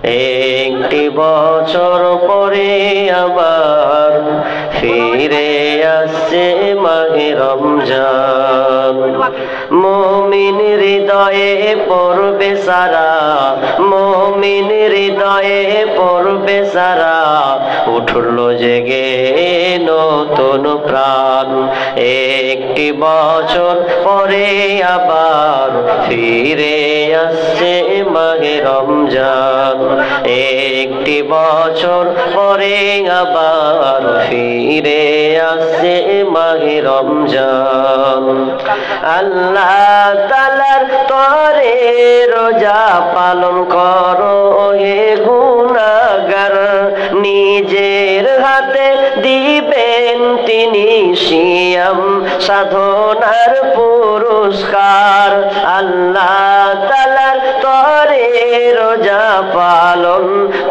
একটি বছর পরে আবার ফিরে আসছে মাহে রমজান। মুমিন হৃদয়ে পড়বে সারা, মুমিন হৃদয়ে পড়বে সারা, উঠল জেগে নতুন প্রাণ। একটি বছর পরে আবার ফিরে আসছে মাহে রমজান। একটি বছর পরে আবার ফিরে আসছে মাহে রমজান। আল্লাহ তাআলার তরে রোজা পালন করো হে গুনাহগার, নিজের হাতে দিবেন তিনি সিয়াম সাধনার পুরস্কার। আল্লাহ তাআলার তরে রোজা পালন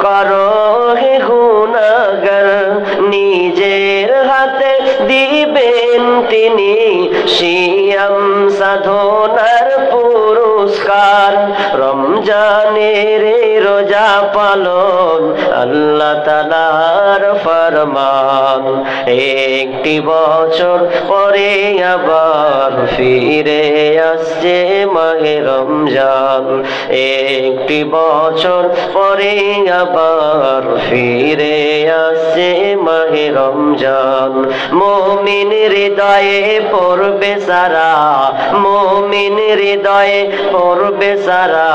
করো হে গুনাহগার, নিজের হাতে দিবেন তিনি সিয়াম সাধনার পুরস্কার। রমজানের রোজা পালন আল্লাহ তাআলার ফরমান। একটি বছর পরে আবার ফিরে আসছে মাহে রমজান। একটি বছর পরে আবার ফিরে আসছে মাহে রমজান। মুমিন হৃদয়ে পড়বে সারা, মুমিন হৃদয়ে পড়বে সারা,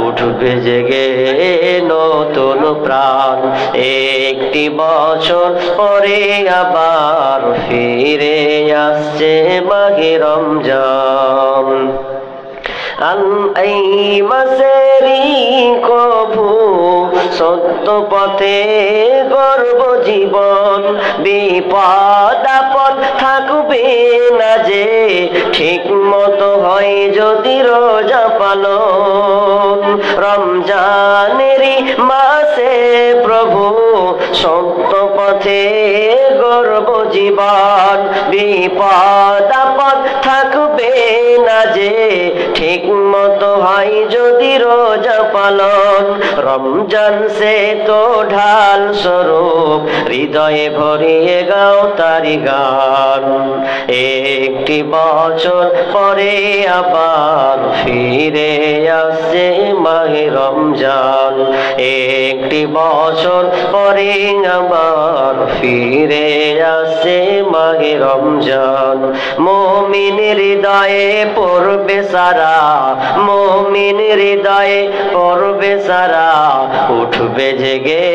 উঠবে জেগে নতুন প্রাণ। একটি বছর পরে আবার ফিরে আসছে মাহে রমজান। এই মাসেরই কভু সত্য পথে গর্ব জীবন, বিপদ আপদ থাকবে না যে ঠিক মতো হয় যদি রোজা পালন। রমজানেরই মাসে প্রভু সত্য পথে গর্ব জীবন, বিপদ আপদ থাকবে না যে ঠিক মতো হয় যদি রোজা পালন। রমজান সে তো ঢাল স্বরূপ, হৃদয়ে ভরিয়ে গাও তারি গান। একটি বছর পরে আবার ফিরে আসছে মাহে রমজান। একটি বছর পরে আবার ফিরে আসছে মাহে রমজান। মুমিন হৃদয়ে পড়বে সারা, মুমিন হৃদয়ে পড়বে সারা, উঠবে জেগে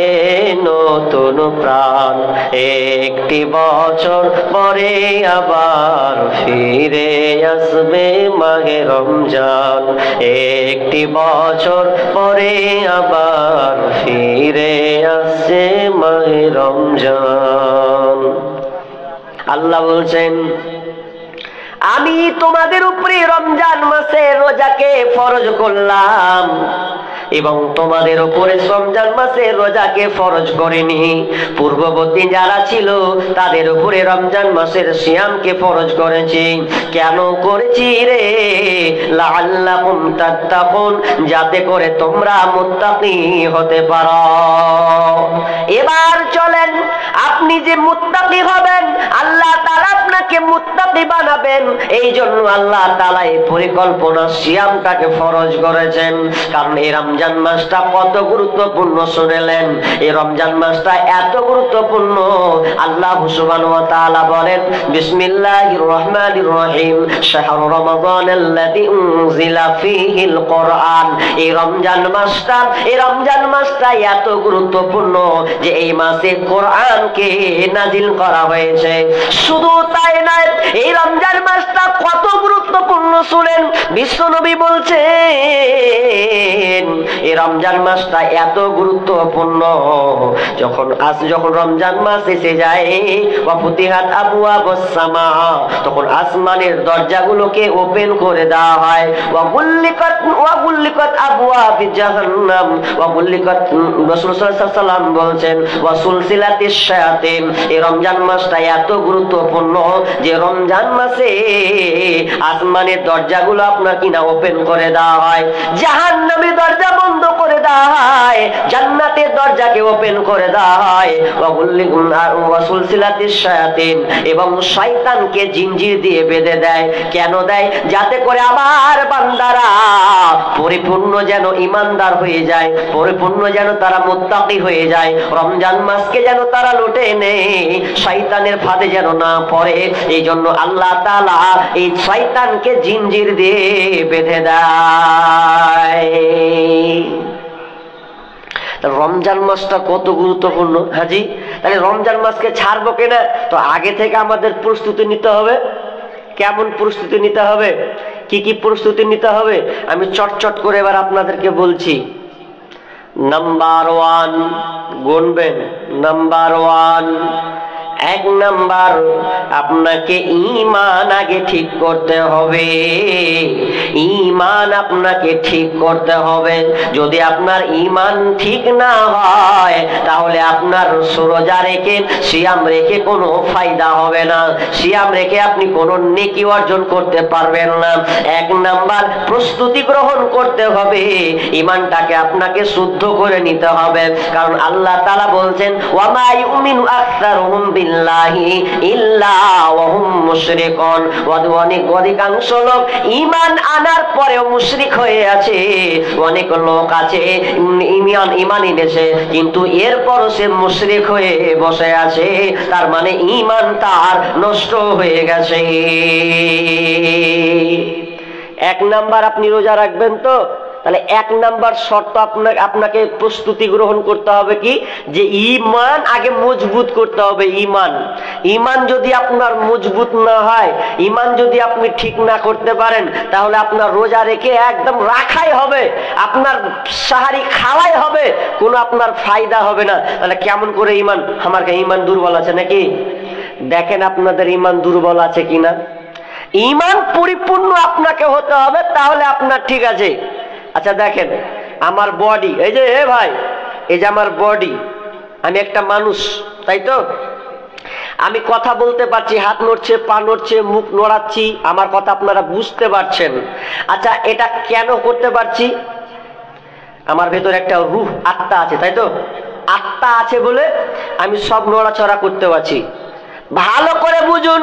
নতুন প্রাণ। একটি বছর পরে আবার ফিরে আসবে মাহে রমজান। একটি বছর পরে আবার ফিরে আসছে মাহে রমজান। আল্লাহ বলছেন, আমি তোমাদের উপরে রমজান মাসে রোজাকে ফরজ করলাম এবং তোমাদের উপরে রমজান মাসে রোজাকে ফরজ করিনি। পূর্ববর্তী যারা ছিল তাদের উপরে রমজান মাসের সিয়ামকে ফরজ করেছি। কেন করেছি রে? লাআল্লাকুম তাত্তাকুন, যাতে করে তোমরা মুত্তাকি হতে পারো। এবার চলেন, আপনি যে মুত্তাকি হবেন, আল্লাহ তাআলা আপনাকে মুত্তাকি বানাবেন, এই জন্য আল্লাহ তাআলা এই পরিকল্পনা সিয়ামটাকে ফরজ করেছেন। কারণ এই রমজান মাসটা কত গুরুত্বপূর্ণ শুনলেন। এই রমজান মাসটা এত গুরুত্বপূর্ণ, আল্লাহ সুবহানাহু ওয়া তাআলা বলেন, বিসমিল্লাহির রহমানির রহিম, শাহরু রমাদানাল্লাযী উনজিলা ফীহিল কুরআন। এই রমজান মাসটা এত গুরুত্বপূর্ণ যে এই মাসে কোরআনকে নাজিল করা হয়েছে। শুধু তাই নয়, এই রমজান মাসটা কত গুরুত্বপূর্ণ শুনেন। বিশ্বনবী বলছেন এই রমজান মাসটা এত গুরুত্বপূর্ণ, যখন রমজান মাস এসে যায়, ওয়া ফুতিহাত আবওয়াবুস সামা, তখন আসমানের দরজাগুলোকে ওপেন করে দেওয়া হয়। ওয়া গুল্লিকাত আবওয়াবি জাহান্নাম, ওয়া গুল্লিকাত, রাসূল সাল্লাল্লাহু আলাইহি ওয়াসাল্লাম বলছেন, ওয়া সুলসিলাতিশ শায়াতিন। এই রমজান মাসটা এত গুরুত্বপূর্ণ যে রমজান মাসে আসমানের দরজাগুলো আপনার কিনা ওপেন করে দেওয়া হয়, জাহান্নামের দরজা বন্ধ করে দেওয়া হয়। জান্নাতের দরজাকে ওপেন করে দেওয়া হয়, ওয়া সুলসিলাতিশ শায়াতিন, এবং শয়তানকে জিঞ্জির দিয়ে বেঁধে দেয়। কেন দেয়? যাতে করে আমার বান্দারা পরিপূর্ণ যেন ঈমানদার হয়ে যায়, পরিপূর্ণ যেন তারা মুত্তাকি হয়ে যায়, রমজান মাসকে যেন তারা লুটে নেয়, শয়তানের ফাঁদে যেন না পড়ে। এই জন্য আল্লাহ তাআলা এই শয়তানকে জিঞ্জির দিয়ে বেঁধে দেয়। রমজান মাসটা কত গুরুত্বপূর্ণ হাজি। তাহলে রমজান মাসকে ছাড়বো কিনা, তো আগে থেকে আমাদের প্রস্তুতি নিতে হবে। কেমন প্রস্তুতি নিতে হবে, কি কি প্রস্তুতি নিতে হবে আমি চটচট করে এবার আপনাদেরকে বলছি। নাম্বার 1 গুনবেন। নাম্বার 1, 1 নাম্বার, আপনাকে ঈমান আগে ঠিক করতে হবে। ঈমান আপনাকে ঠিক করতে হবে। যদি আপনার ঈমান ঠিক না হয় তাহলে আপনার রোজা রেখে, সিয়াম রেখে কোনো ফায়দা হবে না। সিয়াম রেখে আপনি কোনো নেকি অর্জন করতে পারবেন না। 1 নাম্বার, প্রস্তুতি গ্রহণ করতে হবে। ঈমানটাকে আপনাকে শুদ্ধ করে নিতে হবে। কারণ আল্লাহ তাআলা বলছেন, ওয়া মা ইউমিনু আকসারুহুম বিল্লাহি ইল্লা ওয়া হুম মুশরিকুন। অধিকাংশ লোক ঈমান আনার পরেও মুশরিক হয়ে আছে। অনেক লোক আছে ঈমান এনেছে কিন্তু এরপরও সে মুশরিক হয়ে বসে আছে। তার মানে ঈমান তার নষ্ট হয়ে গেছে। 1 নাম্বার, আপনি রোজা রাখবেন তো, তাহলে 1 নাম্বার শর্ত আপনাকে প্রস্তুতি গ্রহণ করতে হবে কি, যে ঈমান আগে মজবুত করতে হবে। ঈমান যদি আপনার মজবুত না হয়, ঈমান যদি আপনি ঠিক না করতে পারেন, তাহলে আপনার রোজা রেখে একদম রাখাই হবে, আপনার সাহারি খাওয়াই হবে, কোনো আপনার ফায়দা হবে না। তাহলে কেমন করে ঈমান? আমার ঈমান দুর্বল আছে নাকি? দেখেন আপনাদের ঈমান দুর্বল আছে কিনা। ঈমান পরিপূর্ণ আপনাকে হতে হবে, তাহলে আপনার ঠিক আছে। আচ্ছা দেখেন, আমার বডি, এই যে ভাই, এই যে আমার বডি, আমি একটা মানুষ, তাই তো? আমি কথা বলতে পারছি, হাত নড়ছে, পা নড়ছে, মুখ নড়াচ্ছি, আমার কথা আপনারা বুঝতে পারছেন। আচ্ছা, এটা কেন করতে পারছি? আমার ভেতরে একটা রূহ, আত্মা আছে, তাই তো? আত্মা আছে বলে আমি সব নড়াচড়া করতে পারছি। ভালো করে বুঝুন,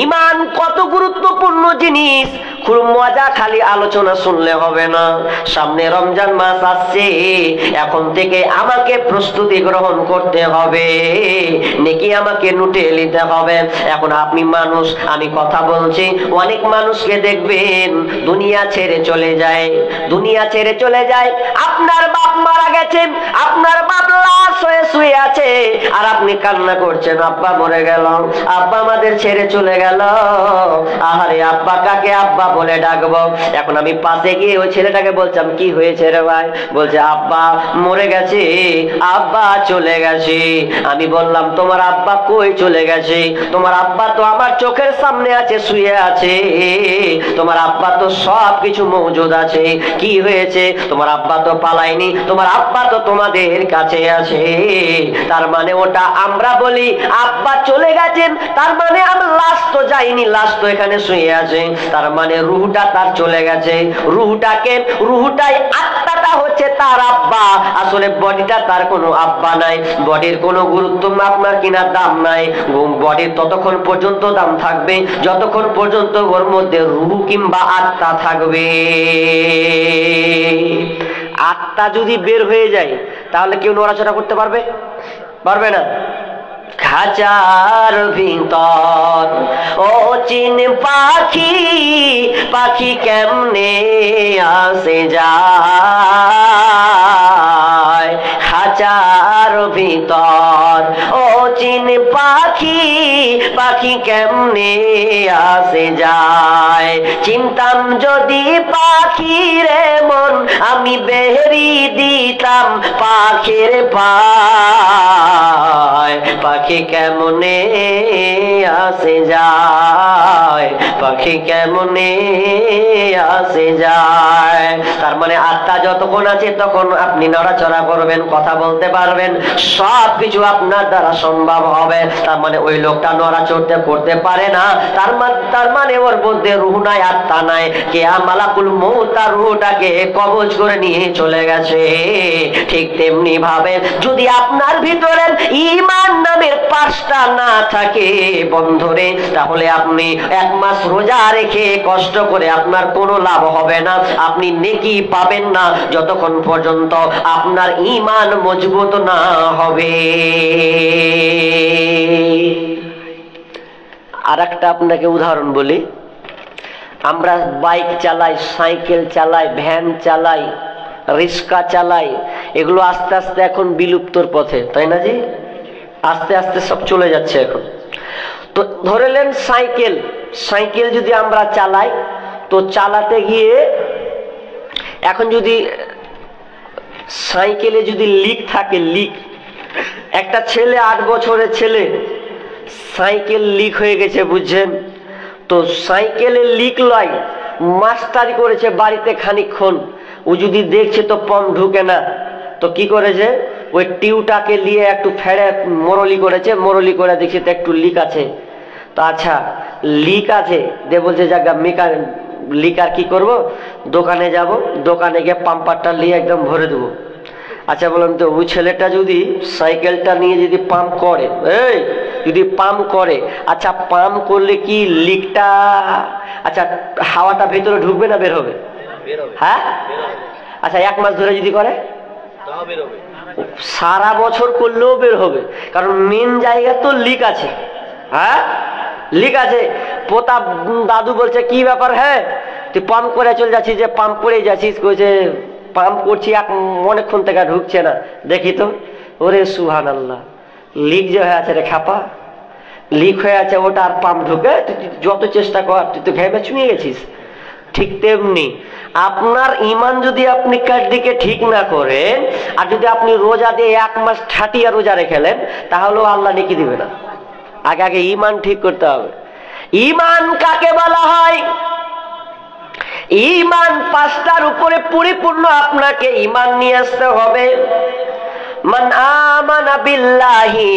ঈমান কত গুরুত্বপূর্ণ জিনিস। খুব মজা খালি আলোচনা শুনলে হবে না। সামনে রমজান মাস আসছে, এখন থেকে আমাকে প্রস্তুতি গ্রহণ করতে হবে, নেকি আমাকে লুটে নিতে হবে। এখন আপনি মানুষ, আমি কথা বলছি, অনেক মানুষকে দেখবেন দুনিয়া ছেড়ে চলে যায়, দুনিয়া ছেড়ে চলে যায়। আপনার বাপ মারা গেছে, আপনার বাপ লাশ হয়ে শুয়ে আছে, আর আপনি কান্না করছেন, আব্বা মরে গেল, আব্বা আমাদের ছেড়ে চলে গেল। আহারে, আব্বা কাকে আব্বা বলে ডাকবো? এখন আমি পাশে গিয়ে ওই ছেলেটাকে বলছিলাম, কি হয়েছে রে ভাই? বলছে আব্বা মরে গেছে, আব্বা চলে গেছে। আমি বললাম, তোমার আব্বা কই চলে গেছে? তোমার আব্বা তো আমার চোখের সামনে আছে, শুয়ে আছে, তোমার আব্বা তো সব কিছু মজুদ আছে। কি হয়েছে? তোমার আব্বা তো পালায়নি, তোমার আব্বা তো তোমাদের কাছে আছে। তার মানে ওটা আমরা বলি আব্বা চলে গেছেন, তার মানে আমার লাশ তো যায়নি, লাশ তো এখানে শুয়ে আছে। তার মানে রুহটা তার চলে গেছে। রুহটাই, আত্মাটা হচ্ছে তার আব্বা। আসলে বডিটা তার কোনো আব্বা নাই, বডির কোনো গুরুত্ব আপনার কিনা দাম নাই। বডির ততক্ষণ পর্যন্ত দাম থাকবে যতক্ষণ পর্যন্ত ওর মধ্যে রুহ কিংবা আত্মা থাকবে। আত্মা যদি বের হয়ে যায় তাহলে কেউ নড়াচড়া করতে পারবে? পারবে না। খাঁচার ভিতর ও চিন পাখি, পাখি কেমনে আসে যায়। খাঁচার ভিতর ও চিন পাখি, পাখি কেমনে আসে যায়। চিনতাম যদি পাখিরে মন, আমি বেরি দিতাম পাখির পায়। পাখি পাখি কেমনে আসে যায়, পাখি কেমনে আসে যায়। তার মানে আত্মা যতক্ষণ আছে তখন আপনি নড়াচড়া করবেন, কথা বলতে পারবেন, সব কিছু আপনার দ্বারা সম্ভব হবে। তার মানে ওই লোকটা নড়াচড়তে করতে পারে না, তার মানে ওর মধ্যে রূহ নাই, আত্মা নাই। কে মালাকুল মউত তার রূহটাকে কবজ করে নিয়ে চলে গেছে। ঠিক তেমনি ভাবে যদি আপনার ভিতরে ঈমান নামের পাঁচটা না থাকে বন্ধুরে, তাহলে আপনি এক মাস রোজা রেখে কষ্ট করে আপনার কোনো লাভ হবে না, আপনি নেকি পাবেন না যতক্ষণ পর্যন্ত আপনার ঈমান মজবুত না হবে। আর একটা আপনাকে উদাহরণ বলি, আমরা বাইক চালাই, সাইকেল চালাই, ভ্যান চালাই, রিক্সা চালাই, এগুলো আস্তে আস্তে এখন বিলুপ্তর পথে, তাই না জি? আস্তে আস্তে সব চলে যাচ্ছে এখন। তো ধরে নেন সাইকেল যদি আমরা চালাই, তো চালাতে গিয়ে এখন যদি সাইকেলে যদি লিক থাকে, লিক, একটা ছেলে 8 বছরের ছেলে সাইকেল লিক হয়ে গেছে, বুঝছেন তো? সাইকেলে লিক লয়, মাস্টারি করেছে বাড়িতে খানিকক্ষণ, ও যদি দেখছে তো পাম্প ঢুকে না, তো কি করেছে, ওই টিউটাকে নিয়ে একটু ফেড়ে মরলি করেছে, মরলি করে দেখছে তো একটু লিক আছে। তো আচ্ছা লিক আছে দে, বলছে জায়গা মেকার লিক, আর কি করবো, দোকানে যাব, দোকানে গিয়ে পাম্পারটা নিয়ে একদম ভরে দেবো। আচ্ছা বলুন তো, ওই ছেলেটা যদি সাইকেলটা নিয়ে যদি পাম্প করে, এই যদি পাম্প করে, আচ্ছা পাম্প করলে কি লিকটা, আচ্ছা হাওয়াটা ভেতরে ঢুকবে না বের হবে? হ্যাঁ, আচ্ছা 1 মাস ধরে যদি করে, সারা বছর করলেও বের হবে, কারণ মেন জায়গা তো লিক আছে। হ্যাঁ, লিক আছে। পোতা দাদু বলছে কি ব্যাপার, হ্যাঁ তুই পাম্প করে চলে যাচ্ছিস, যে পাম্প করে যাচ্ছিস, কইছে পাম্প করছি অনেকক্ষণ থেকে ঢুকছে না, দেখি তো। ওরে সুবহানাল্লাহ, লিক যে হয়ে আছে রে খাপা, লিক হয়ে আছে, ওটা আর পাম্প ঢুকে, তুই যত চেষ্টা কর, তুই তো ভেবে চুমিয়ে গেছিস। ঠিক তেমনি আপনার ঈমান যদি আপনি দিকে ঠিক না করেন, আর যদি আপনি রোজা দিয়ে 1 মাস ঠাটিয়া রোজা রেখেলেন, তাহলেও আল্লাহ নেকি দিবে না। আগে আগে ঈমান ঠিক করতে হবে। ঈমান কাকে বলা হয়? ঈমান 5টার উপরে পরিপূর্ণ আপনাকে ঈমান নিয়ে আসতে হবে। মান আমানা বিল্লাহি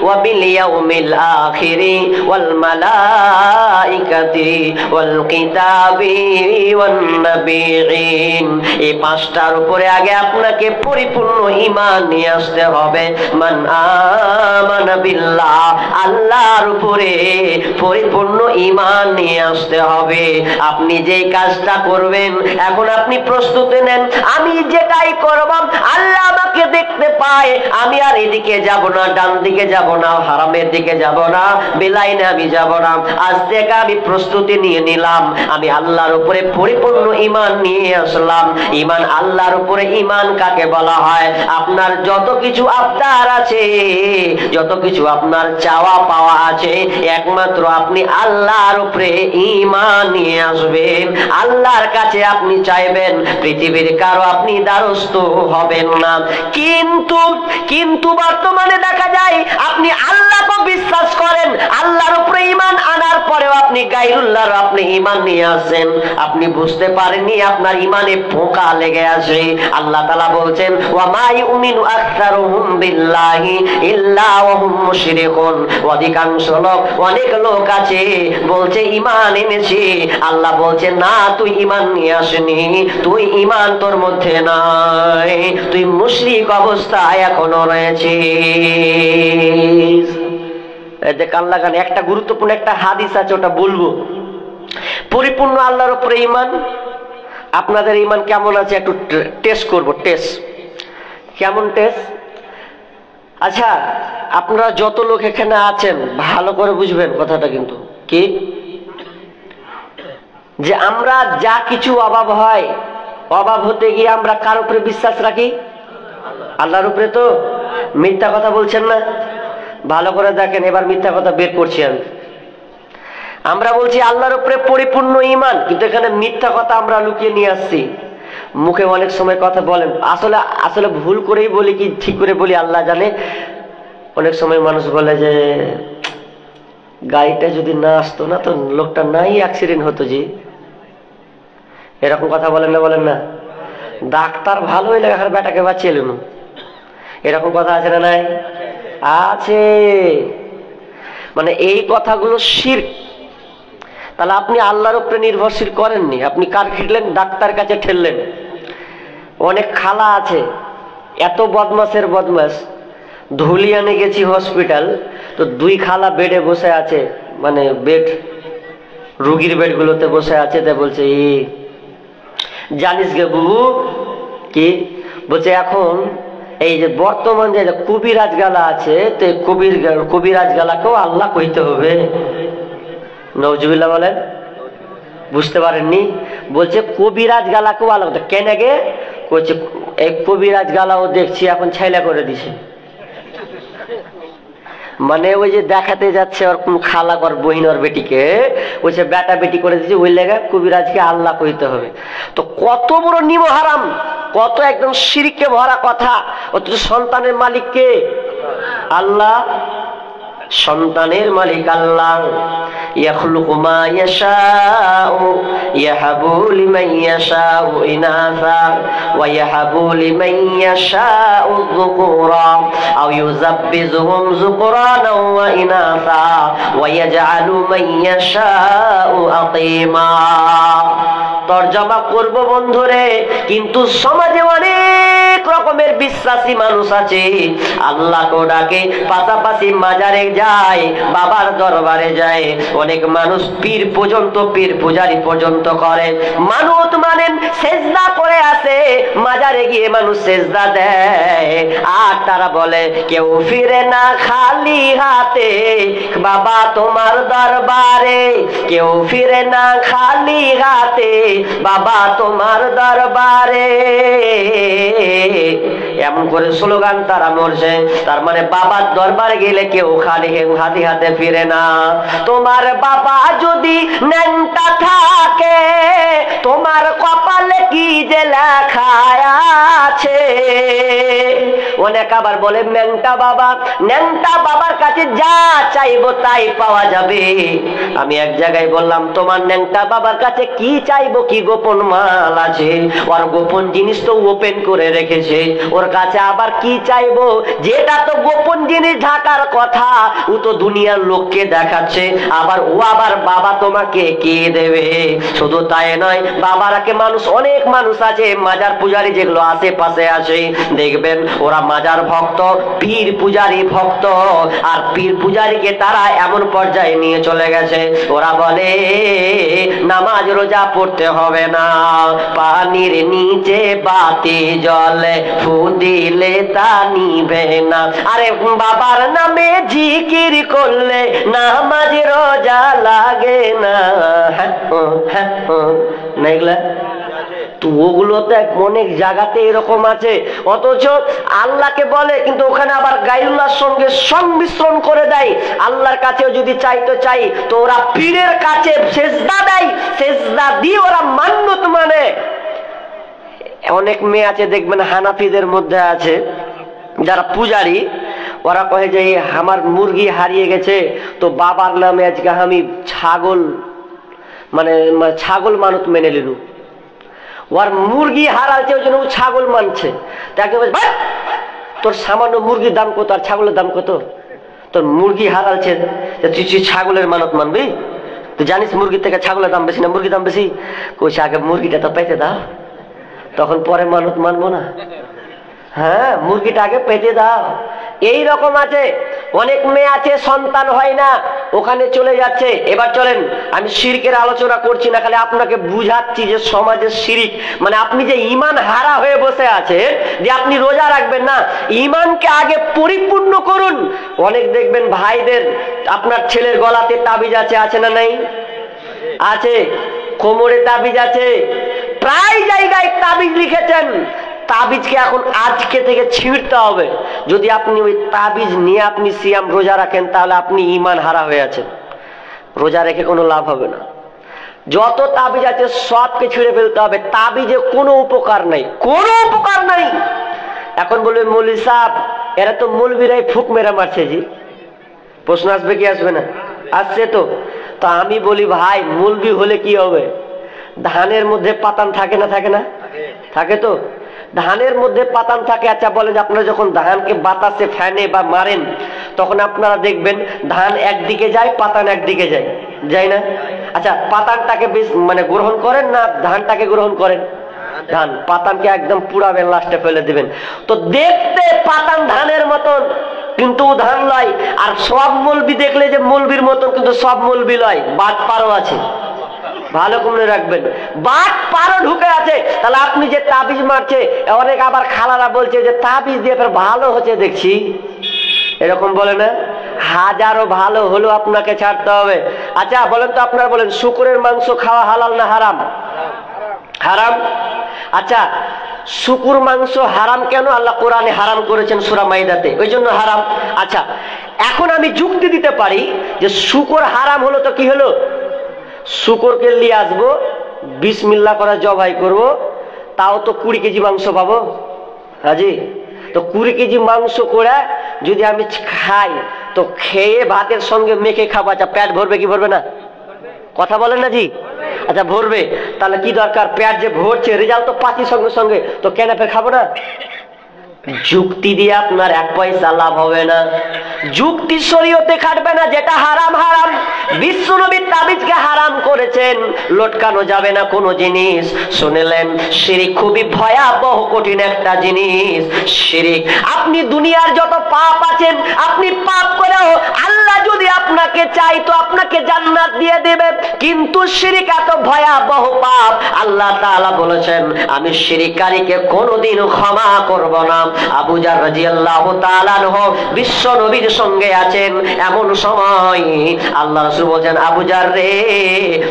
ওয়া বিল ইয়াউমিল আখিরি ওয়াল মালাইকাতি ওয়াল কিতাবি ওয়ান নাবিয়িন, এই 5টার উপরে আগে আপনাকে পরিপূর্ণ ঈমান নিয়ে আসতে হবে। মান আমানা বিল্লাহ, আল্লাহর উপরে পরিপূর্ণ ঈমান নিয়ে আসতে হবে। আপনি যেই কাজটা করবেন, এখন আপনি প্রস্তুতি নেন, আমি যেটাই করব আল্লাহ আমাকে দেখতে পায়, আমি আর এদিকে যাব না, ডান দিকে যাব না, হারামের দিকে যাব না, বেলাইনে আমি যাব না। আজ থেকে আমি প্রস্তুতি নিয়ে নিলাম, আমি আল্লাহর উপরে পরিপূর্ণ ঈমান নিয়ে আসলাম। ঈমান, আল্লাহর উপরে ঈমান কাকে বলা হয়? আপনার যত কিছু আবদার আছে, যত কিছু আপনার চাওয়া পাওয়া আছে, একমাত্র আপনি আল্লাহর উপরে ঈমান নিয়ে আসবেন, আল্লাহর কাছে আপনি চাইবেন, পৃথিবীর কারো আপনি দ্বারস্থ হবেন না। কিন্তু বর্তমানে দেখা যায় আপনি আল্লাহকে বিশ্বাস করেন, আল্লাহর উপরে ঈমান আনার পরেও আপনি গায়রুল্লাহর আপনি ঈমান নিয়ে আসেন, আপনি বুঝতে পারেননি আপনার ঈমানে পোকা লেগে আছে। আল্লাহ তাআলা বলছেন, ওয়া মা ইউমিনু আকসারুহুম বিল্লাহি ইল্লা ওয়া হুম মুশরিকুন, অধিকাংশ লোক, অনেক লোক আছে বলছে ঈমান এনেছি, আল্লাহ বলছেন না, তুই ঈমান নিয়ে আসনি, তুই ঈমান তোর মধ্যে নাই, তুই মুশরিক অবস্থায় এখনো রয়েছিস। কান লাগান, একটা গুরুত্বপূর্ণ একটা হাদিস আছে, ওটা বলবো। পরিপূর্ণ আল্লাহর উপরে ঈমান, আপনাদের ঈমান কেমন আছে একটু টেস্ট করব। টেস্ট কেমন টেস্ট? আচ্ছা আপনারা যত লোক এখানে আছেন ভালো করে বুঝবেন কথাটা, কিন্তু কি যে আমরা যা কিছু অভাব হয়, অভাব হতে গিয়ে আমরা কার উপরে বিশ্বাস রাখি? আল্লাহর উপরে। তো মিথ্যা কথা বলছেন না? ভালো করে দেখেন, এবার মিথ্যা কথা বের করছি আমি। আমরা বলছি আল্লাহর উপরে পরিপূর্ণ ঈমান, কিন্তু এখানে মিথ্যা কথা আমরা লুকিয়ে নিয়ে আসছি। মুখে অনেক সময় কথা বলেন, আসলে ভুল করেই বলি কি ঠিক করে বলি আল্লাহ জানে। অনেক সময় মানুষ বলে যে গাড়িটা যদি না আসতো না তো লোকটা নাই অ্যাক্সিডেন্ট হতো জি, এরকম কথা বলেন না? বলেন না? ডাক্তার ভালো হইলে এখন বেটাকে বাঁচিয়ে এলুন, এরকম কথা আছে না? নাই আছে। মানে এই কথাগুলো শিরক। তাহলে আপনি আল্লাহর উপরে নির্ভরশীল করেননি, আপনি কার খিটলেন? ডাক্তার কাছে ঠেললেন। অনেক খালা আছে এত বদমাসের বদমাস, ধুলিয়ানে গেছি হসপিটাল, তো দুই খালা বেডে বসে আছে, মানে বেড, রুগীর বেডগুলোতে বসে আছে। তা বলছে জানিস গে বুবু কি বলছে, এখন এই যে বর্তমান যে কবিরাজ গালা আছে, তো কবিরাজ গালাকেও আল্লাহ কইতে হবে। নওজুবিল্লাহ বলেন, বুঝতে পারেননি? বলছে কবিরাজ গালাকেও আল্লাহ, কেন গে? বলছে এই কবিরাজ গালাও দেখছি এখন ছেলে করে দিছে। মানে ওই যে দেখাতে যাচ্ছে ওর কোন খালা কর বহিন ওর বেটিকে, ওই যে বেটা বেটি করে দিচ্ছে, ওই লেগে কবিরাজকে আল্লাহ কইতে হবে। তো কত বড় নিম হারাম, কত একদম শিরকে ভরা কথা। অথচ সন্তানের মালিক কে? আল্লাহ। সন্তানের মালিক আল্লাহ। ইয়াখলুকু মা ইয়াশাউ ইয়াহাবু লিমান ইয়াশাউ ইনাসা ওয়া ইয়াহাবু লিমান ইয়াশাউ যুকুরা আও ইউযাব্বিজুহুম যুকরানা ওয়া ইনাসা ওয়া ইয়াজআলু মান ইয়াশাউ আকিমা। তরজমা করব বন্ধুরে, কিন্তু সমাজে অনেক রকমের বিশ্বাসী মানুষ আছে, আল্লাহকে ডাকে পাশাপাশি মাজারে যায়, বাবার দরবারে যায়। অনেক মানুষ পীর পর্যন্ত, পীর পূজারি পর্যন্ত করে, মানত মানেন, সেজদা করে আসে, মাজারে গিয়ে মানুষ সেজদা দেয়। আর তারা বলে কেউ ফিরে না খালি হাতে বাবা তোমার দরবারে, কেউ ফিরে না খালি হাতে বাবা তোমার দরবারে। এমন করে স্লোগান তারা মরছে। তার মানে বাবার দরবারে গেলে কেউ খালি হাতে ফিরে না। তোমার বাবা যদি ন্যাংটা থাকে, তোমার কপালে কি যে লেখা আছে। অনেক আবার বলে ন্যাংটা বাবা, ন্যাংটা বাবার কাছে যা চাইবো তাই পাওয়া যাবে। আমি এক জায়গায় বললাম, তোমার ন্যাংটা বাবার কাছে কি চাইবো, কি গোপন মাল আছে? ওর গোপন জিনিস তো ওপেন করে রেখেছে, ওর কাছে আবার কি চাইবো? যেটা তো গোপন জিনিস ঢাকার কথা, ও তো দুনিয়ার লোককে দেখাচ্ছে। আবার ও আবার বাবা তোমাকে কে দেবে? শুধু তাই নয়, বাবারাকে মানুষ, অনেক মানুষ আছে মাজার পূজারি যেগুলো আশেপাশে আছে, দেখবেন ওরা মাজার ভক্ত, পীর পূজারি ভক্ত। আর পীর পূজারিকে তারা এমন পর্যায়ে নিয়ে চলে গেছে, ওরা বলে নামাজ রোজা পড়তে হবে না, পানির নিচে বাতি জলে ফু দিলে তা নিবে না। আরে বাবার নামে জিকির করলে নামাজ রোজা লাগে না। না তো ওগুলোতে অনেক জায়গাতে এরকম আছে, অথচ আল্লাহকে বলে কিন্তু ওখানে আবার গায়রুল্লাহর সঙ্গে সংমিশ্রণ করে দেয়। আল্লাহর কাছেও যদি চাইতে চাই তো ওরা পীরের কাছে সেজদা দেয়, সেজদা দিয়ে ওরা মান্নত মানে। অনেক মেয়ে আছে দেখবেন হানাফিদের মধ্যে আছে যারা পূজারি, ওরা কহে যে আমার মুরগি হারিয়ে গেছে, তো বাবার নামে আজকে আমি ছাগল মানে ছাগল মানত মেনে নিলু। ওর মুরগি হারাচ্ছে ওই জন্য ও ছাগল মানছে। তাকে তোর সামান্য মুরগির দাম কত আর ছাগলের দাম কত? তোর মুরগি হারাচ্ছে, তুই ছাগলের মানত মানবি? তুই জানিস মুরগির থেকে ছাগলের দাম বেশি না মুরগির দাম বেশি? কইছে আগে মুরগিটা তো পেতে দাও, তখন পরে মানত মানবো না। হ্যাঁ, মুরগিটা আগে পেতে দাও। এই রকম আছে। অনেক মেয়ে আছে সন্তান হয় না, ওখানে চলে যাচ্ছে। এবার চলেন, আমি শিরকের আলোচনা করছি না, খালি আপনাকে বুঝাচ্ছি যে সমাজের শিরিক মানে আপনি যে ঈমান হারা হয়ে বসে আছে, যে আপনি রোজা রাখবেন না, ঈমানকে আগে পরিপূর্ণ করুন। অনেক দেখবেন ভাইদের, আপনার ছেলের গলাতে তাবিজ আছে না নাই? আছে। কোমরে তাবিজ আছে, প্রায় জায়গায় তাবিজ লিখেছেন। তাবিজকে এখন আজকে থেকে ছিঁড়তে হবে। যদি আপনি ওই তাবিজ নিয়ে আপনি সিয়াম রোজা রাখেন, তাহলে আপনি ঈমান হারা হয়ে আছেন, রোজা রেখে কোনো লাভ হবে না। যত তাবিজ আছে সবকে ছিঁড়ে ফেলতে হবে। তাবিজে কোনো উপকার নাই, কোনো উপকার নাই। এখন বলবে মৌলভী সাহেব এরা তো মৌলবীরাই ফুক মেরা মারছে জি। প্রশ্ন আসবে কি আসবে না? আসছে তো। তো আমি বলি ভাই, মৌলবী হলে কি হবে? ধানের মধ্যে পাতান থাকে না থাকে না? থাকে তো। ধানের মধ্যে পাতান থাকে। আচ্ছা বলেন, আপনারা যখন ধানকে বাতাসে ফ্যানে বা মারেন তখন আপনারা দেখবেন ধান একদিকে যায়, পাতান একদিকে যায়, যায় না? আচ্ছা, পাতানটাকে বেশ মানে গ্রহণ করেন না ধানটাকে গ্রহণ করেন? ধান। পাতানকে একদম পুড়াবেন, লাস্টে ফেলে দিবেন। তো দেখতে পাতান ধানের মতন, কিন্তু ধান লয়। আর সব মৌলবি দেখলে যে মৌলবির মতন, কিন্তু সব মৌলবি লয়, বাট পারও আছে। ভালো করে রাখবেন, বাট পারও ঢুকে আছে। তাহলে আপনি যে তাবিজ মারছে, অনেক আবার খালারা বলছে যে তাবিজ দিয়ে ফের ভালো হচ্ছে দেখছি, এরকম বলে না? হাজারো ভালো হলো আপনাকে ছাড়তে হবে। আচ্ছা বলেন তো, আপনারা বলেন শুকরের মাংস খাওয়া হালাল না হারাম? হারাম। আচ্ছা, শুকুর মাংস হারাম কেন? আল্লাহ কোরআনে হারাম করেছেন সূরা মাইদাতে, ওই জন্য হারাম। আচ্ছা, এখন আমি যুক্তি দিতে পারি যে শুকর হারাম হলো তো কি হলো? শুকরকে নিয়ে আসবো, বিসমিল্লাহ করে জবাই করব, তাও তো 20 কেজি মাংস পাবো হাজি। তো 20 কেজি মাংস করে যদি আমি খাই, তো খেয়ে ভাতের সঙ্গে মেখে খাবো। আচ্ছা, পেট ভরবে কি ভরবে না? কথা বলেন না জি? আচ্ছা ভরবে। তাহলে কি দরকার? পেট যে ভরছে, রেজাল্ট তো পাচ্ছি সঙ্গে সঙ্গে, তো কেন ফের খাবো না? যুক্তি দিয়ে আপনার 1 পয়সা লাভ হবে না। যুক্তি শরীয়তে খাটবে না। যেটা হারাম হারাম। বিশ্বনবী তাবিজকে হারাম করেছেন, লটকানো যাবে না কোনো জিনিস। শুনলেন, শিরিক খুবই ভয়াবহ কঠিন একটা জিনিস। শিরিক, আপনি দুনিয়ার যত পাপ আছেন, আপনি পাপ করেও আল্লাহ যদি আপনাকে চাই তো আপনাকে জান্নাত দিয়ে দেবে। কিন্তু শিরিক এত ভয়াবহ পাপ, আল্লাহ তাআলা বলেছেন আমি শিরিককারীকে কোনোদিন ক্ষমা করব না। আবু জার রাদিয়াল্লাহু তাআলা আনহু বিশ্ব নবীর সঙ্গে আছেন, এমন সময় আল্লাহ রাসূল বলেন, আবু জার রে,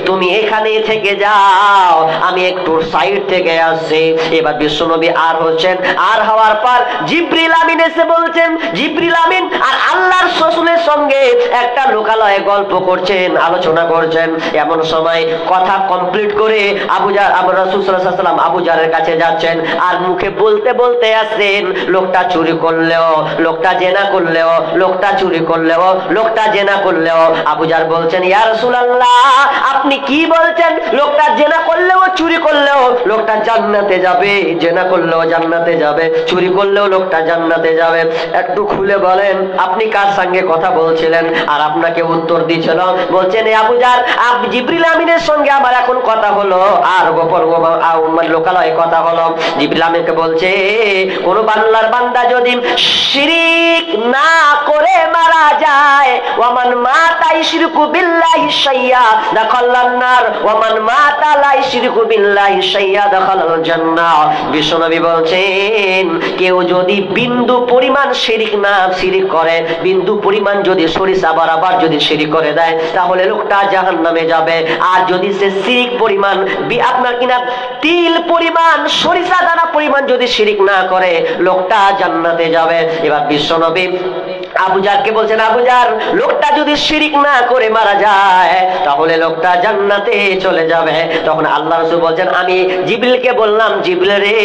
তুমি এখানে থেকে যাও, আমি একটু সাইড থেকে আসছি। এবার বিশ্ব নবী আর হচ্ছেন, আর হওয়ার পর জিবরিল আমিন এসে বলছেন, জিবরিল আমিন আর আল্লাহর রাসূলের সঙ্গে একটা লোকালয়ে গল্প করছেন, আলোচনা করছেন। এমন সময় কথা কমপ্লিট করে আবু জার, আবু রাসূল সাল্লাল্লাহু আলাইহি ওয়াসাল্লাম আবু জারের কাছে যাচ্ছেন, আর মুখে বলতে বলতে আসছেন, লোকটা চুরি করলেও, লোকটা জেনা করলেও, লোকটা চুরি করলেও, লোকটা জেনা করলেও। আবু জার বলছেন, ইয়া রাসূলুল্লাহ, আপনি কি বলছেন? লোকটা জেনা করলেও চুরি করলেও লোকটা জান্নাতে যাবে, জেনা করলেও জান্নাতে যাবে, চুরি করলেও লোকটা জান্নাতে যাবে। একটু খুলে বলেন, আপনি কার সঙ্গে কথা বলছিলেন? আর আপনাকে উত্তর দিয়েছিল, বলছেন আবু জার, জিবরিল আমিনের সঙ্গে আমার এখন কথা হলো, আর গোপন লোকালয়ে কথা হলো। জিবরিল আমিনকে বলছে, কোন বাংলার বান্দা যদি শিরিক না করে মারা যায়, ওয়ামান মাতা ইশরিকু বিল্লাহি শাইয়া দাখালান নার, ওয়ামান মাতা লা ইশরিকু বিল্লাহি শাইয়া দাখালাল জান্নাহ। বিশ্বনবী বলছেন, কেউ যদি বিন্দু পরিমাণ শিরিক না শিরিক করে, বিন্দু পরিমাণ যদি সরিষা বরাবর যদি শিরিক করে দেয়, তাহলে লোকটা জাহান্নামে যাবে। আর যদি সে শিরিক পরিমাণ আপনার কিনা তিল পরিমাণ, সরিষা দানা পরিমাণ যদি শিরিক না করে, লোকটা জান্নাতে যাবে। এবার বিশ্বনবী আবু জারকে বলছেন, আবু জার, লোকটা যদি শিরিক না করে মারা যায়, তাহলে লোকটা জান্নাতে চলে যাবে। তখন আল্লাহ রাসূল বলছেন, আমি জিবরিলকে বললাম, জিবরিল রে,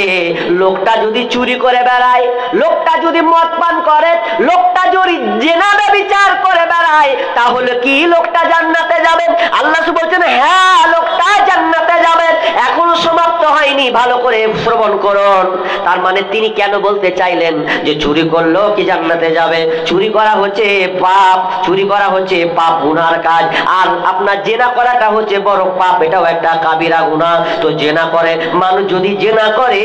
লোকটা যদি চুরি করে বেড়ায়, লোকটা যদি মদ পান করে, লোকটা যদি জিনা ব্যভিচার করে বেড়ায়, তাহলে কি লোকটা জান্নাতে যাবে? আল্লাহ রাসূল বলছেন, হ্যাঁ, লোকটা জান্নাতে যাবে। এখনো সমাপ্ত হয়নি, ভালো করে শ্রবণ করুন। তার মানে তিনি কেন বলতে চাইলেন যে চুরি করলেও কি জান্নাতে যাবে? চুরি করা হচ্ছে পাপ, চুরি করা হচ্ছে পাপ, গুনার কাজ। আর আপনার জেনা করাটা হচ্ছে বড় পাপ, এটাও একটা কাবিরা গুনাহ। তো জেনা করে মানুষ যদি জেনা করে,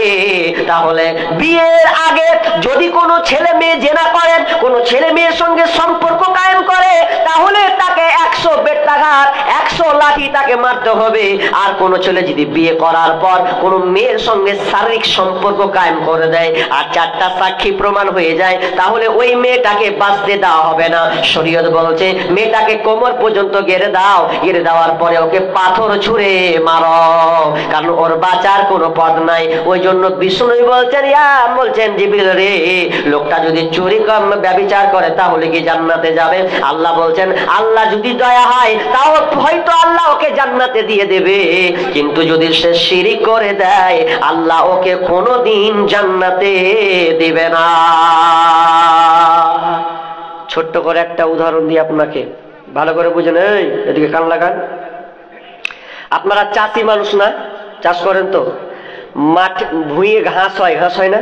তাহলে বিয়ের আগে যদি কোনো ছেলে মেয়ে জেনা করেন, কোনো ছেলে মেয়ের সঙ্গে সম্পর্ক কায়েম করে, তাহলে তাকে 100 বেত্রাঘাত, 100 লাঠি তাকে মারতে হবে। আর কোন ছেলে যদি বিয়ে করার পর কোন মেয়ের সঙ্গে শারীরিক সম্পর্ক কায়েম করে দেয়, আর 4টা সাক্ষী প্রমাণ হয়ে যায়, তাহলে ওই মেয়েটাকে বাঁচতে দেওয়া হবে না। শরীয়ত বলছে মেয়েটাকে কোমর পর্যন্ত গেড়ে দাও, গেড়ে দেওয়ার পরে ওকে পাথর ছুঁড়ে মারো, কারণ ওর বাঁচার কোনো পথ নাই। ওই জন্য বিষ্ণু বলছেন, বলছেন জিবরিল রে, লোকটা যদি চুরি ব্যভিচার করে, তাহলে কি জান্নাতে যাবে? আল্লাহ বলছেন, আল্লাহ যদি দয়া হয়, তাও হয়তো আল্লাহ ওকে জান্নাতে দিয়ে দেবে। কিন্তু যদি সে শিরিক করে দেয়, আল্লাহ ওকে কোনোদিন জান্নাতে দিবে না। ছোট্ট করে একটা উদাহরণ দিই আপনাকে, ভালো করে বুঝেন। এই এদিকে কান লাগান। আপনারা চাষি মানুষ না, চাষ করেন তো, মাঠ ভুঁইয়ে ঘাস হয়, ঘাস হয় না?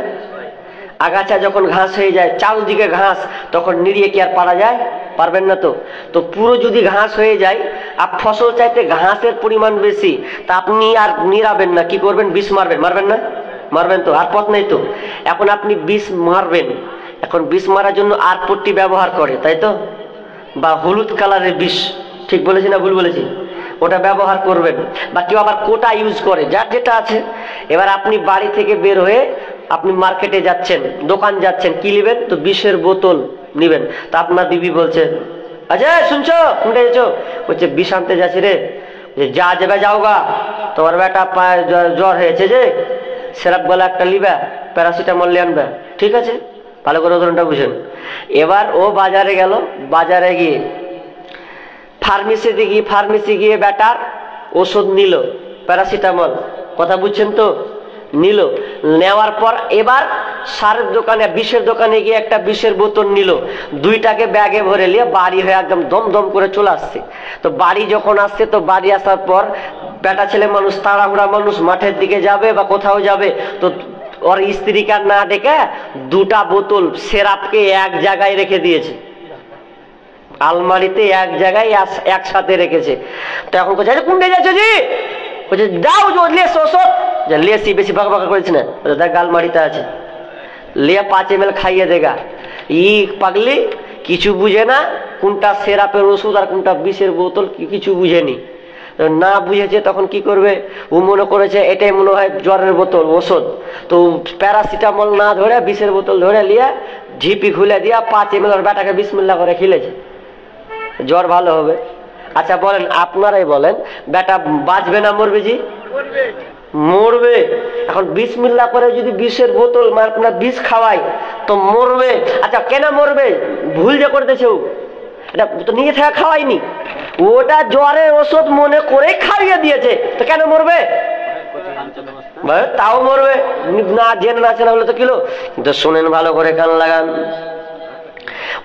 আগাছা যখন ঘাস হয়ে যায়, চারদিকে ঘাস, তখন নিড়িয়ে কি আর পারা যায়? পারবেন না তো। তো পুরো যদি ঘাস হয়ে যায় আর ফসল চাইতে ঘাসের পরিমাণ বেশি, তা আপনি আর নিড়াবেন না, কি করবেন? বিষ মারবেন, মারবেন না? মারবেন তো, আর পথ নেই তো। এখন আপনি বিষ মারবেন, এখন বিষ মারার জন্য আর পট্টি ব্যবহার করে, তাই তো, বা হলুদ কালারের বিষ, ঠিক বলেছি না ভুল বলেছি? ওটা ব্যবহার করবেন, বা কেউ আবার কোটা ইউজ করে, যার যেটা আছে। এবার আপনি বাড়ি থেকে বের হয়ে আপনি মার্কেটে যাচ্ছেন, দোকান যাচ্ছেন, কি নেবেন? তো বিষের বোতল নিবেন। তা আপনার দিবি বলছে, আচ্ছা শুনছো কোনটা যাচ্ছ? বলছে বিষ আনতে যাচ্ছি রে। যা যাবে যাও গা, তোমার বেটা পায়ে জ্বর হয়েছে যে, সিরাপ গলা একটা লিবা, প্যারাসিটামল লিয়ে আনবে। ঠিক আছে, ভালো করে উদাহরণটা বুঝেন। এবার ও বাজারে গেল, বাজারে গিয়ে ফার্মেসি গিয়ে বেটার ওষুধ নিল, প্যারাসিটামল, কথা বুঝছেন তো? নিল, নেওয়ার পর এবার সারের দোকানে, বিষের দোকানে গিয়ে একটা বিষের বোতল নিল, দুইটাকে ব্যাগে ভরে নিয়ে বাড়ি হয়ে একদম দমদম করে চলে আসছে। তো বাড়ি যখন আসছে, তো বাড়ি আসার পর বেটা ছেলে মানুষ, তাড়াহুড়া মানুষ, মাঠের দিকে যাবে বা কোথাও যাবে, তো ওর স্ত্রীকে না ডেকে দুটা বোতল সিরাপকে এক জায়গায় রেখে দিয়েছে, আলমারিতে এক জায়গায় একসাথে রেখেছে। তো এখন কোথায় কোনটা যাচ্ছ জি? বলছে যাও লেস ওষুধ, লেসি বেশি ভাগ ভাগ করেছি না, দেখ আলমারিতে আছে, লিয়া 5 ml খাইয়ে দেগা। ই পাগলি কিছু বুঝে না, কোনটা সিরাপের ওষুধ আর কোনটা বিষের বোতল কিছু বুঝেনি। না বুঝেছে তখন কি করবে? ও মনে করেছে এটাই মনে হয় জ্বরের বোতল, ওষুধ। তো প্যারাসিটামল না ধরে বিষের বোতল ধরে লিয়া ঝিপি খুলে দিয়া 5 ml বেটাকে বিসমিল্লাহ করে খেলেছে, জ্বর ভালো হবে। আচ্ছা বলেন, আপনারাই বলেন, বেটা বাঁচবে না মরবে জি? মরবে। এখন বিসমিল্লাহ করে যদি বিষের বোতল আপনার বিষ খাওয়াই তো মরবে। আচ্ছা কেন মরবে? ভুল যে করতেছে ও, এটা তো নিজে থেকে খাওয়াইনি, ওটা জ্বরের ওষুধ মনে করে খাইয়ে দিয়েছে, তো কেন মরবে? তাও মরবে না, জেনে না চেনা হলে তো কিলো। কিন্তু শোনেন ভালো করে, কান লাগান।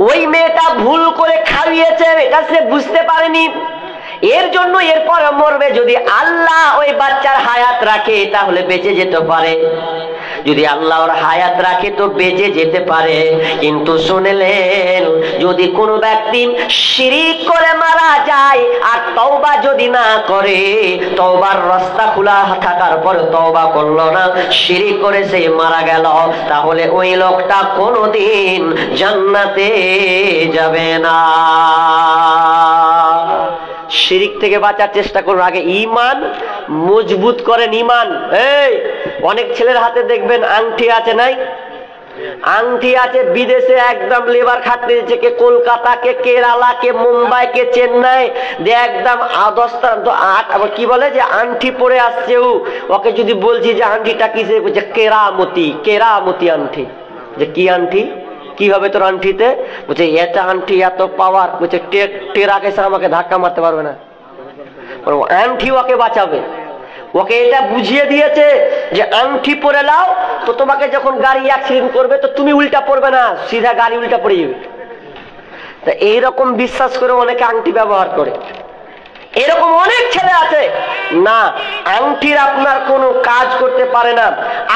ওই মেয়েটা ভুল করে খাইয়েছে, এটা সে বুঝতে পারেনি, এর জন্য এরপরে মরবে। যদি আল্লাহ ওই বাচ্চার হায়াত রাখে তাহলে বেঁচে যেতে পারে, যদি আল্লাহ ওর হায়াত রাখে তো বেঁচে যেতে পারে। কিন্তু শুনলেন, যদি কোনো ব্যক্তি শিরিক করে মারা যায় আর তওবা যদি না করে, তওবার রাস্তা খোলা থাকার পর তওবা করলো না, শিরিক করে সে মারা গেল, তাহলে ওই লোকটা কোনোদিন জান্নাতে যাবে না। শিরিক থেকে বাঁচার চেষ্টা করুন, আগে ইমান মজবুত করেন। ইমান, এই অনেক ছেলের হাতে দেখবেন আংটি আছে, নাই আংটি আছে, বিদেশে একদম লেবার খাটতে দিচ্ছে, কে কলকাতা, কে কেরালা, কে মুম্বাই, কে চেন্নাই, একদম 10টা 8 আবার কি বলে যে আংটি পরে আসছে। ওকে যদি বলছি যে আংটিটা কিসে, বলছে কেরামতি, কেরামতি আংটি। যে কি আংটি, কি হবে তোর আংটিতে? বলছে এটা আংটি এত পাওয়ার, বলছে টেরাকে আমাকে ধাক্কা মারতে পারবে না, আংটি ওকে বাঁচাবে। ওকে এটা বুঝিয়ে দিয়েছে যে আংটি পরে নাও, তো তোমাকে যখন গাড়ি অ্যাক্সিডেন্ট করবে তো তুমি উল্টা পড়বে না, সিধা গাড়ি উল্টা পড়ে যাবে। তা এইরকম বিশ্বাস করে অনেকে আংটি ব্যবহার করে। এরকম অনেক ছেলে আছে না, আংটির আপনার কোনো কাজ করতে পারে না,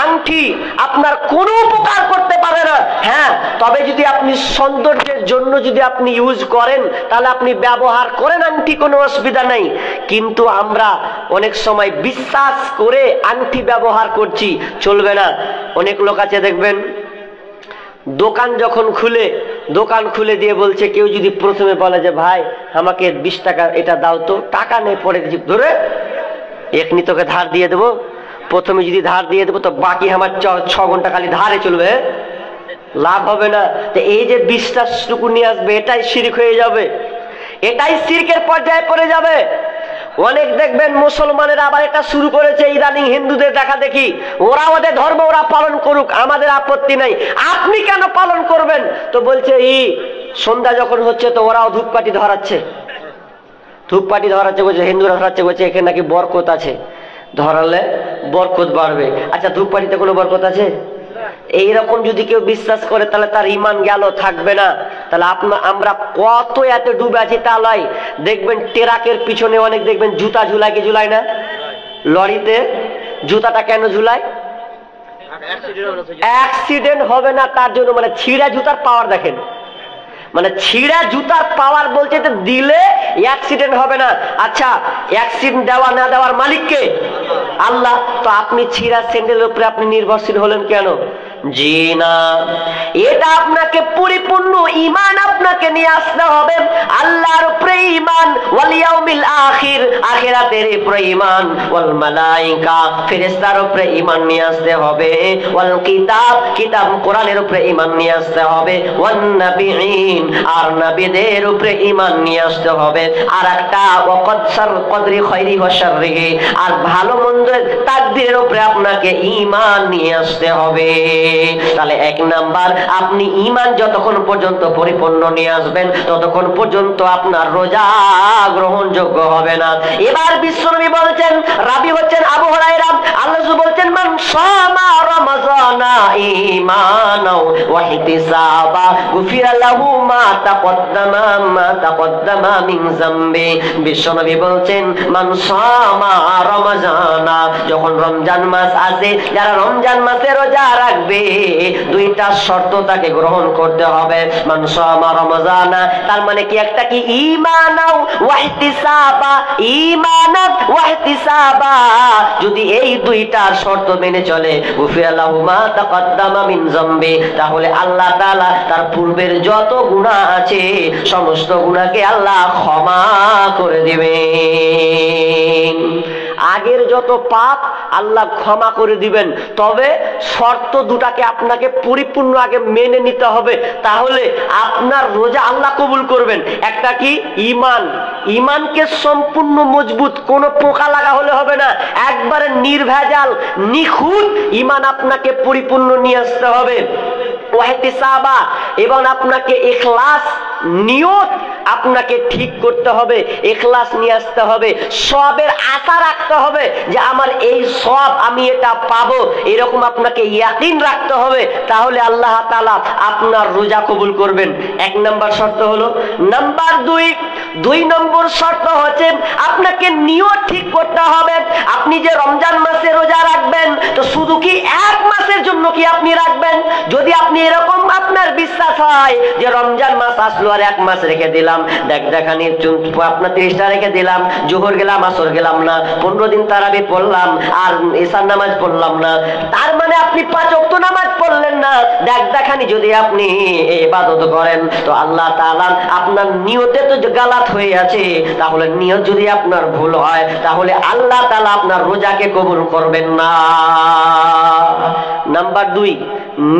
আংটি আপনার কোনো উপকার করতে পারে না। হ্যাঁ, তবে যদি আপনি সৌন্দর্যের জন্য যদি আপনি ইউজ করেন তাহলে আপনি ব্যবহার করেন, আংটি কোনো অসুবিধা নাই। কিন্তু আমরা অনেক সময় বিশ্বাস করে আংটি ব্যবহার করছি, চলবে না। অনেক লোক আছে দেখবেন, দোকান যখন দোকান খুলে দিয়ে বলছে, কেউ যদি প্রথমে বলে যে ভাই আমাকে 20 টাকা এটা দাও, তো টাকা নেই, পরে ধরে এখনি তোকে ধার দিয়ে দেবো, প্রথমে যদি ধার দিয়ে দেবো তো বাকি আমার 6 ঘন্টা খালি ধারে চলবে, লাভ হবে না। তো এই যে বিশ্বাসটুকু নিয়ে আসবে, এটাই শিরক হয়ে যাবে, এটাই শিরকের পর্যায়ে পড়ে যাবে। অনেক দেখবেন মুসলমানেরা আবার এটা শুরু করেছে, ইদানিং হিন্দুদের দেখা দেখি, ওরা ওদের ধর্ম ওরা পালন করুক, আমাদের আপত্তি নাই, আপনি কেন পালন করবেন? তো বলছে সন্ধ্যা যখন হচ্ছে তো ওরাও ধূপকাঠি ধরাচ্ছে, বলছে হিন্দুরা ধরাচ্ছে, বলছে এখানে নাকি বরকত আছে, ধরালে বরকত বাড়বে। আচ্ছা ধূপকাঠিতে কোনো বরকত আছে? এইরকম যদি কেউ বিশ্বাস করে তাহলে তার ঈমান গেল, থাকবে না। তাহলে আমরা কত এত ডুবে আছি তা লয়। দেখবেন ট্রাকের পিছনে অনেক দেখবেন জুতা ঝুলায়, কি ঝুলায় না? লরিতে জুতাটা কেন ঝুলায়? অ্যাক্সিডেন্ট হবে না তার জন্য। মানে ছিঁড়া জুতার পাওয়ার দেখেন, মানে ছিঁড়া জুতার পাওয়ার বলছে যে দিলে অ্যাক্সিডেন্ট হবে না। আচ্ছা, অ্যাক্সিডেন্ট দেওয়া না দেওয়ার মালিক কে? আল্লাহ। তো আপনি ছিঁড়া স্যান্ডেলের উপরে আপনি নির্ভরশীল হলেন কেন? জি না, এটা আপনাকে পরিপূর্ণ ঈমান আপনাকে নিয়ে আসতে হবে। আল্লাহর উপরে ঈমান, ওয়াল ইয়াউমিল আখির, আখিরাতের উপরে ঈমান, ওয়াল মালায়েকা, ফেরেশতার উপরে ঈমান নিয়ে আসতে হবে, ওয়াল কিতাব, কিতাব কোরআনের উপরে ঈমান নিয়ে আসতে হবে, ওয়ান নাবিয়িন, আর নবীদের উপরে ঈমান নিয়ে আসতে হবে। আর একটা ওয়াকদসার কদরি খায়রি ওয়া শাররিহি, আর ভালো মন্দের তাকদীরের উপরে আপনাকে ঈমান নিয়ে আসতে হবে। তাহলে এক নাম্বার, আপনি ঈমান যতক্ষণ পর্যন্ত পরিপূর্ণ নিয়ে আসবেন ততক্ষণ পর্যন্ত আপনার রোজা গ্রহণযোগ্য হবে না। এবার বিশ্বনবী বলছেন, রাবি হচ্ছেন আবু হুরায়রা, আল্লাহ বলছেন মান সামা রমাযানা ঈমানাও ওয়া ইহতিসাবা গুফিরা লাহু মা তাকদ্দামা মিন যামবি। বিশ্বনবী বলছেন মান সামা রমাযানা, যখন রমজান মাস আসে, যারা রমজান মাসে রোজা রাখবে দুইটা শর্ত তাকে গ্রহণ করতে হবে। মান সামা রমাযানা, তার মানে কি? একটা কি ঈমানাও ওয়া ইহতিসাবা, ঈমানাত ওয়া ইহতিসাবা, যদি এই দুইটার শর্ত মেনে চলে, গুফিরা লাহু মা তাকদ্দামা মিন যামবি, তাহলে আল্লাহ তাআলা তার পূর্বের যত গুনাহ আছে সমস্ত গুনাহকে আল্লাহ ক্ষমা করে দিবেন। আগের যত পাপ আল্লাহ ক্ষমা করে দিবেন, তবে শর্ত দুটাকে আপনাকে পরিপূর্ণ আগে মেনে নিতে হবে, তাহলে আপনার রোজা আল্লাহ কবুল করবেন। একটা কি? ঈমান। ঈমানকে সম্পূর্ণ মজবুত, কোনো পোকা লাগা হলে হবে না, একবারে নির্ভেজাল নিখুঁত ঈমান আপনাকে পরিপূর্ণ নিয়ে আসতে হবে। ওয়াহতিসাবা, এবং আপনাকে ইখলাস, নিয়ত আপনাকে ঠিক করতে হবে, ইখলাস নিয়ে আসতে হবে, সবের আশা রাখতে হবে যে আমার এই সব আমি এটা পাবো, এরকম আপনাকে ইয়াকিন রাখতে হবে, তাহলে আল্লাহ তাআলা আপনার রোজা কবুল করবেন। এক নাম্বার শর্ত হলো। নাম্বার দুই নম্বর শর্ত হচ্ছে আপনাকে নিয়ত ঠিক করতে হবে। আপনি যে রমজান মাসে রোজা রাখবেন, তো শুধু কি এক মাসের জন্য কি আপনি রাখবেন? যদি আপনি এরকম আপনার বিশ্বাস হয় যে রমজান মাস আসলো আর এক মাস রেখে দিলাম, দেখানি আপনার 30টা রেখে দিলাম, জোহর গেলাম আসর গেলাম না, 15 দিন তারাবি পড়লাম আর ঈশার নামাজ পড়লাম না, তার মানে আপনি 5 ওয়াক্ত নামাজ পড়লেন না। দেখানি যদি আপনি ইবাদত করেন, তো আল্লাহ তাআলা আপনার নিয়তে তো গালাত হয়ে আছে, তাহলে নিয়ত যদি আপনার ভুল হয়, তাহলে আল্লাহ তাআলা আপনার রোজাকে কবুল করবেন না। নাম্বার 2,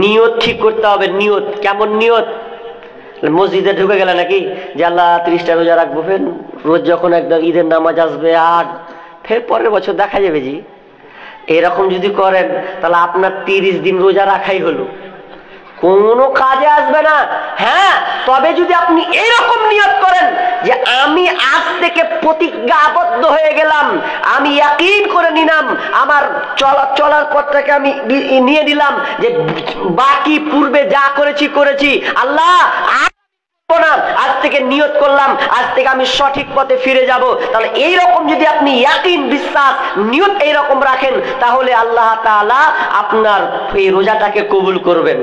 নিয়ত ঠিক করতে হবে। নিয়ত কেমন? নিয়ত মসজিদে ঢুকে গেলে নাকি যে আল্লাহ 30টা রোজা রাখবো, ফের রোজ যখন একদম ঈদের নামাজ আসবে আর ফের পরের বছর দেখা যাবে জি, এরকম যদি করেন তাহলে আপনার 30 দিন রোজা রাখাই হলো, কোনো কাজে আসবে না। হ্যাঁ, তবে যদি আপনি এইরকম নিয়ত করেন যে আমি আজ থেকে প্রতিজ্ঞাবদ্ধ হয়ে গেলাম, আমি ইয়াকিন করে নিলাম, আমার চলার পথটাকে আমি নিয়ে নিলাম যে বাকি পূর্বে যা করেছি আল্লাহ না, আজ থেকে নিয়ত করলাম আজ থেকে আমি সঠিক পথে ফিরে যাব, তাহলে এইরকম যদি আপনি ইয়াকিন, বিশ্বাস, নিয়ত এইরকম রাখেন, তাহলে আল্লাহ তাআলা আপনার এই রোজাটাকে কবুল করবেন।